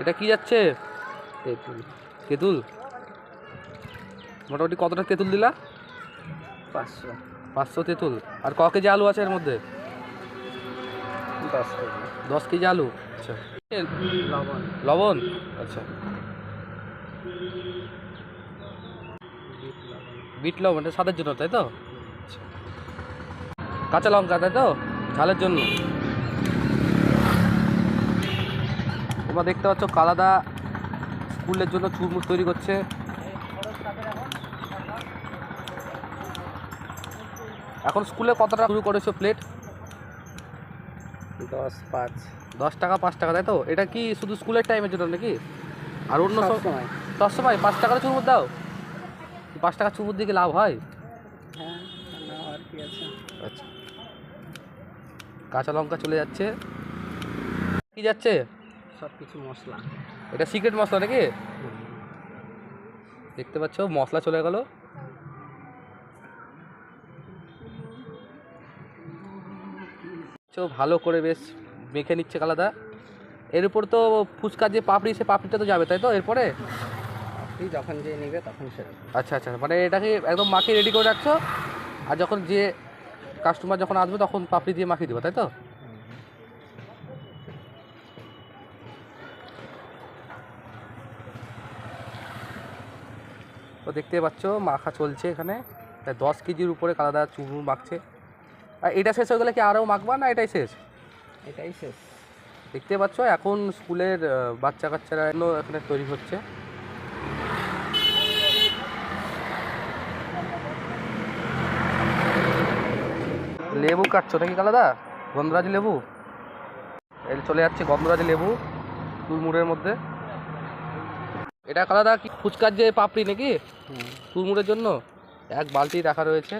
এটা কি যাচ্ছে? তেঁতুল। তেঁতুল মোটামুটি কতটা তেঁতুল দিলা? 500। 500 তেঁতুল। আর ক কেজি আলু আছে এর মধ্যে? 10 কেজি। 10 কেজি আলু। আচ্ছা, লবণ। লবণ। আচ্ছা, বিট লবণ। বিট লবণ এটা স্বাদের জন্য, তাই তো? আচ্ছা, কাঁচা লঙ্কা, তাই তো, ঝালের জন্য। তোমরা দেখতে পাচ্ছ কালাদা স্কুলের জন্য চুরমুর তৈরি করছে। এখন স্কুলে কত টাকা শুরু করেছো প্লেট? 10-5। 10 টাকা 5 টাকা, তাই তো? এটা কি শুধু স্কুলের টাইমের জন্য নাকি? আর অন্য সবসময়। সব সময় 5 টাকার চুরমুর দাও? 5 টাকা চুরমুর দিয়ে কি লাভ হয়? হ্যাঁ, না আর কি আছে। আচ্ছা, কাঁচা লঙ্কা চলে যাচ্ছে। কি যাচ্ছে? সব কিছু মশলা। এটা সিক্রেট মশলা নাকি? দেখতে পাচ্ছ মশলা চলে গেল। ভালো করে বেশ মেখে নিচ্ছে কালাদা। এর উপর তো ফুচকার যে পাপড়ি, সে পাপড়িটা তো যাবে, তাই তো? এরপরে আপনি যখন যে নেবে তখন সেটা। আচ্ছা আচ্ছা, মানে এটাকে একদম মাখিয়ে রেডি করে রাখছো, আর যখন যে কাস্টমার যখন আসবে তখন পাপড়ি দিয়ে মাখিয়ে দেবো, তাই তো? তো দেখতে পাচ্ছ মাখা চলছে এখানে। 10 কেজির উপরে কালাদা চুরমুর মাখছে। আর এটা শেষ হয়ে গেলে কি আরও মাখবা, না এটাই শেষ? এটাই শেষ। দেখতে পাচ্ছ এখন স্কুলের বাচ্চা কাচ্চারা এখানে তৈরি হচ্ছে। লেবু কাটছো নাকি কালাদা? গন্ধরাজি লেবু। এই চলে যাচ্ছে গন্ধরাজি লেবু চুরমুরের মধ্যে। এটা কালাদা কি ফুচকার যে পাপড়ি নাকি চুরমুরের জন্য? এক বালতি রাখা রয়েছে,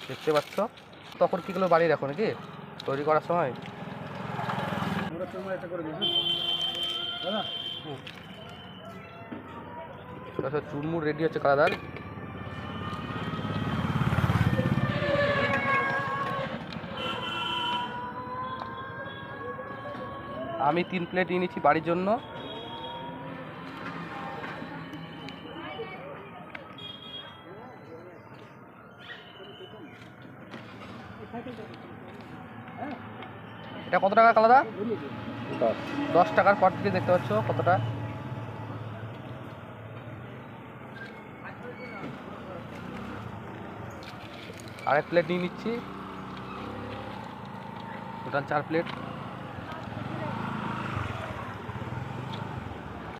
দেখতে পাচ্ছ। তখন কিগুলো বানিয়ে রাখো নাকি তৈরি করার সময়? চুরমুর রেডি হচ্ছে কালাদার। আমি 3 প্লেট নিয়ে নিচ্ছি বাড়ির জন্য। এটা কত টাকা কালাদা? 10 টাকার পর থেকে দেখতে পাচ্ছ কতটা। আরেক প্লেট নিয়ে নিচ্ছি, টোটাল 4 প্লেট।